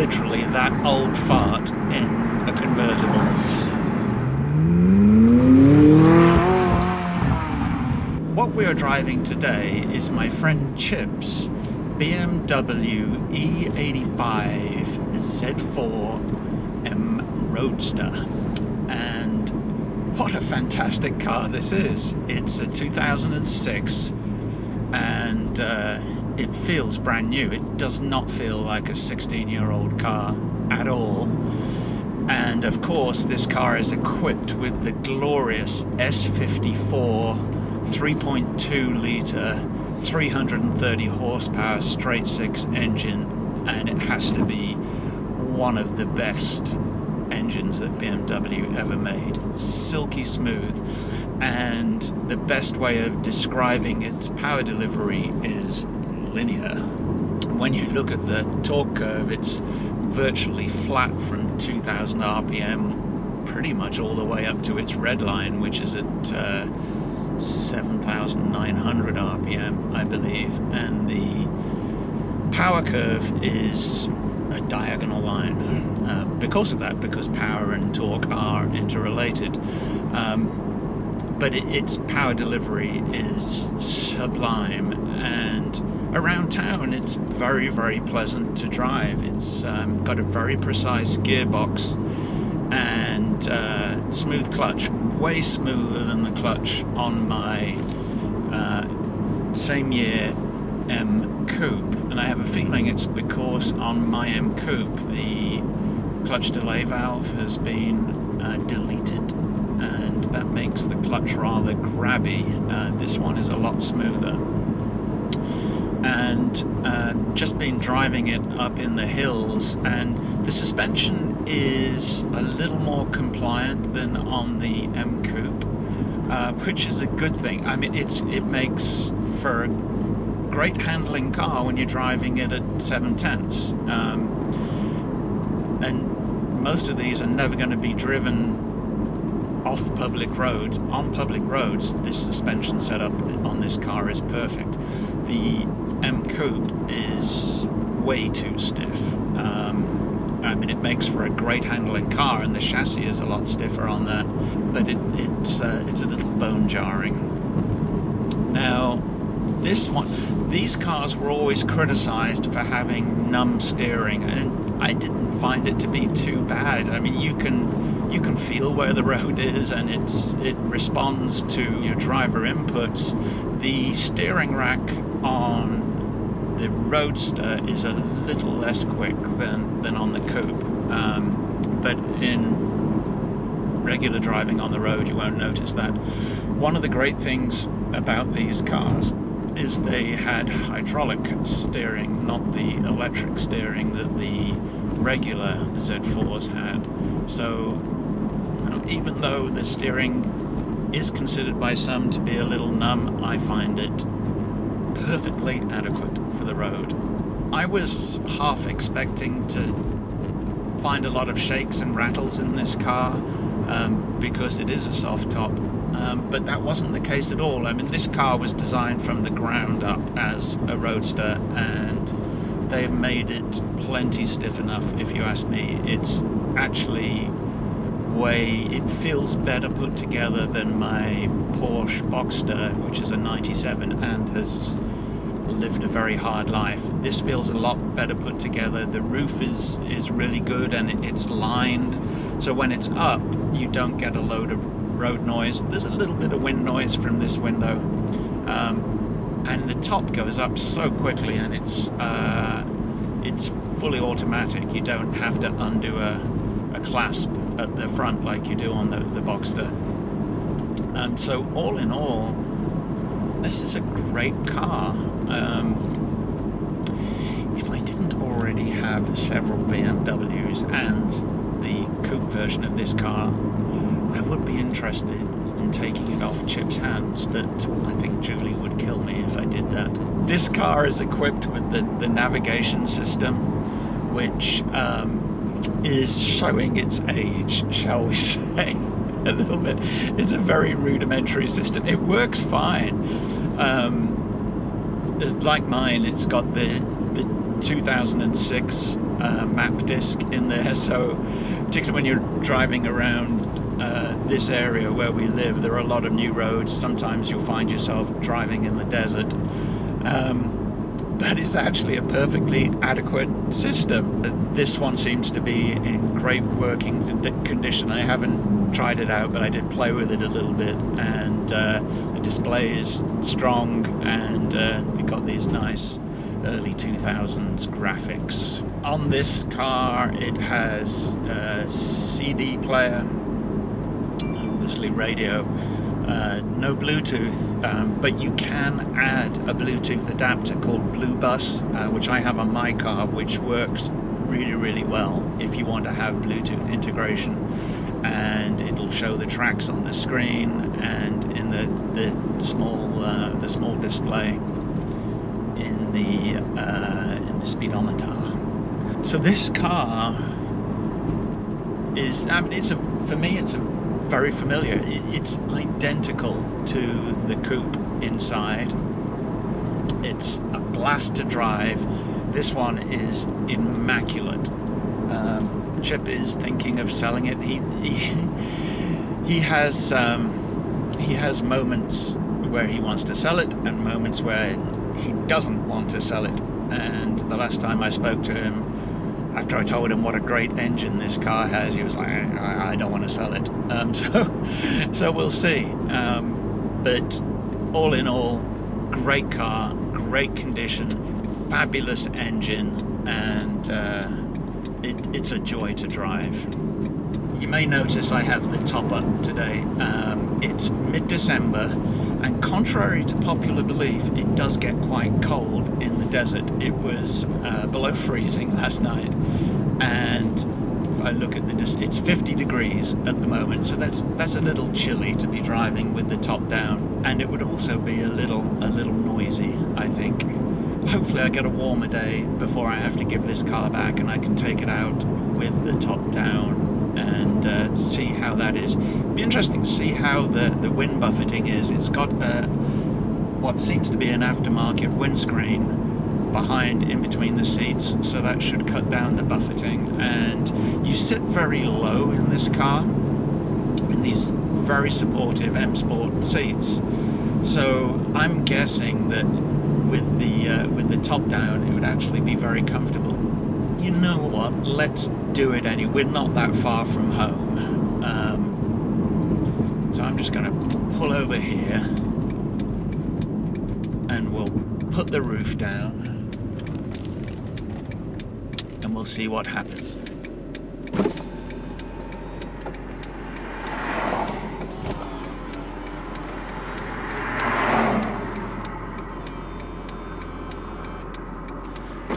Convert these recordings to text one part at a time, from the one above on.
literally that old fart in a convertible. What we are driving today is my friend Chip's BMW E85 Z4 M Roadster, and what a fantastic car this is. It's a 2006 and it feels brand new. It does not feel like a 16-year-old car at all. And of course this car is equipped with the glorious S54 3.2 litre 330 horsepower straight six engine, and it has to be one of the best engines that BMW ever made. Silky smooth, and the best way of describing its power delivery is linear. When you look at the torque curve, it's virtually flat from 2000 RPM pretty much all the way up to its red line, which is at 7,900 RPM, I believe, and the power curve is a diagonal line. Because of that, because power and torque are interrelated, but its power delivery is sublime, and around town it's very, very pleasant to drive. It's got a very precise gearbox and smooth clutch, way smoother than the clutch on my same year M Coupe, and I have a feeling it's because on my M Coupe the clutch delay valve has been deleted, and that makes the clutch rather grabby. This one is a lot smoother, and just been driving it up in the hills, and the suspension is a little more compliant than on the M Coupe, which is a good thing. I mean, it makes for a great handling car when you're driving it at 7/10. And most of these are never going to be driven off public roads. On public roads, this suspension setup on this car is perfect. The M Coupe is way too stiff. I mean, it makes for a great handling car, and the chassis is a lot stiffer on that, but it's a little bone jarring. Now, these cars were always criticized for having numb steering, and I didn't find it to be too bad. I mean, you can feel where the road is, and it responds to your driver inputs. The steering rack on the Roadster is a little less quick than on the Coupe, but in regular driving on the road you won't notice that. One of the great things about these cars is they had hydraulic steering, not the electric steering that the regular Z4s had. So, you know, even though the steering is considered by some to be a little numb, I find it perfectly adequate for the road. I was half expecting to find a lot of shakes and rattles in this car because it is a soft top, but that wasn't the case at all. I mean, this car was designed from the ground up as a roadster, and they've made it plenty stiff enough, if you ask me. It's actually it feels better put together than my Porsche Boxster, which is a 97 and has lived a very hard life. This feels a lot better put together. The roof is really good, and it's lined, so when it's up you don't get a load of road noise. There's a little bit of wind noise from this window, and the top goes up so quickly, and it's fully automatic. You don't have to undo a clasp at the front like you do on the Boxster. And so all in all, this is a great car. If I didn't already have several BMWs and the coupe version of this car, I would be interested in taking it off Chip's hands, but I think Julie would kill me if I did that. This car is equipped with the navigation system, which is showing its age, shall we say, a little bit. It's a very rudimentary system. It works fine. Like mine, it's got the 2006 map disc in there, so particularly when you're driving around this area where we live, there are a lot of new roads. Sometimes you'll find yourself driving in the desert, but it's actually a perfectly adequate system. This one seems to be in great working condition. I haven't tried it out, but I did play with it a little bit, and the display is strong, and we've got these nice early 2000s graphics. On this car it has a CD player, obviously radio, no Bluetooth, but you can add a Bluetooth adapter called Blue Bus, which I have on my car, which works really well if you want to have Bluetooth integration, and it'll show the tracks on the screen and in the small display in the speedometer. So this car is, I mean, for me it's very familiar. It's identical to the coupe inside. It's a blast to drive. This one is immaculate. Chip is thinking of selling it. He has moments where he wants to sell it and moments where he doesn't want to sell it. And the last time I spoke to him, after I told him what a great engine this car has, he was like, I don't want to sell it. So we'll see. But all in all, great car, great condition, fabulous engine, and it's a joy to drive. You may notice I have the top up today. It's mid-December, and contrary to popular belief, it does get quite cold in the desert. It was below freezing last night, and if I look at it's 50 degrees at the moment, so that's a little chilly to be driving with the top down, and it would also be a little noisy, I think. Hopefully I get a warmer day before I have to give this car back and I can take it out with the top down and see how that is. It'd be interesting to see how the wind buffeting is. It's got what seems to be an aftermarket windscreen behind in between the seats, so that should cut down the buffeting. And you sit very low in this car in these very supportive M Sport seats, so I'm guessing that with the top down it would actually be very comfortable. You know what, let's do it anyway. We're not that far from home, so I'm just going to pull over here and we'll put the roof down and we'll see what happens.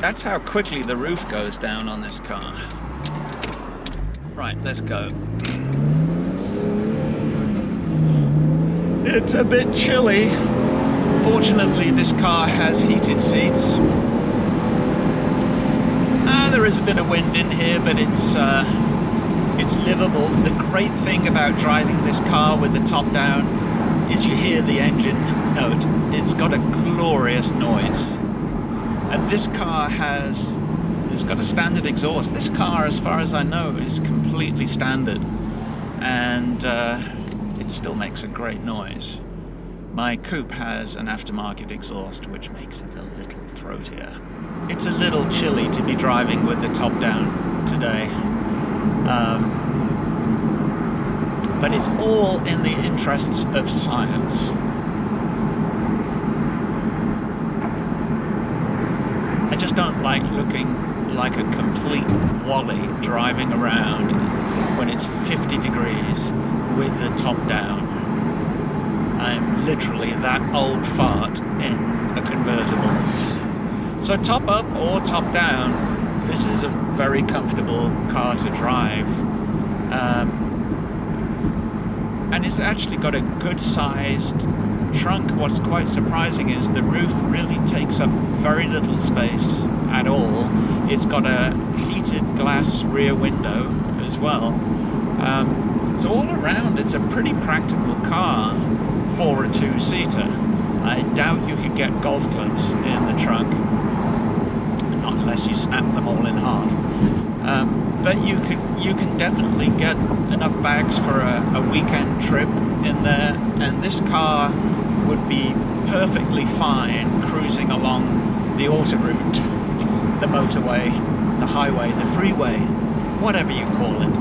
That's how quickly the roof goes down on this car. Right, let's go. It's a bit chilly. Fortunately, this car has heated seats. There is a bit of wind in here, but it's livable. The great thing about driving this car with the top down is you hear the engine note. It's got a glorious noise. And this car it's got a standard exhaust. This car, as far as I know, is completely standard, and it still makes a great noise. My coupe has an aftermarket exhaust, which makes it a little throatier. It's a little chilly to be driving with the top down today, but it's all in the interests of science. I just don't like looking like a complete wally driving around when it's 50 degrees with the top down. I'm literally that old fart in a convertible. So top up or top down, this is a very comfortable car to drive. And it's actually got a good sized trunk. What's quite surprising is the roof really takes up very little space at all. It's got a heated glass rear window as well. So all around it's a pretty practical car for a two-seater. I doubt you could get golf clubs in the trunk. not unless you snap them all in half. But you can definitely get enough bags for a weekend trip in there, and this car would be perfectly fine cruising along the autoroute, the motorway, the highway, the freeway, whatever you call it.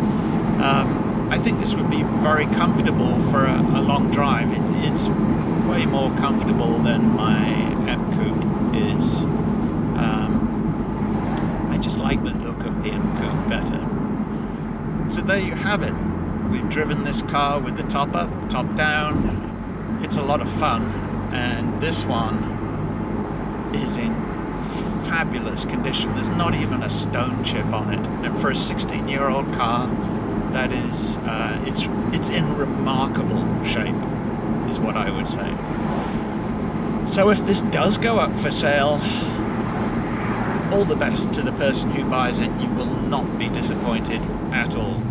I think this would be very comfortable for a long drive. It's way more comfortable than my M Coupe is. I just like the look of the M Coupe better. So there you have it. We've driven this car with the top up, top down. It's a lot of fun, and this one is in fabulous condition. There's not even a stone chip on it, and for a 16-year-old car, that is, it's in remarkable shape, is what I would say. So if this does go up for sale, all the best to the person who buys it. You will not be disappointed at all.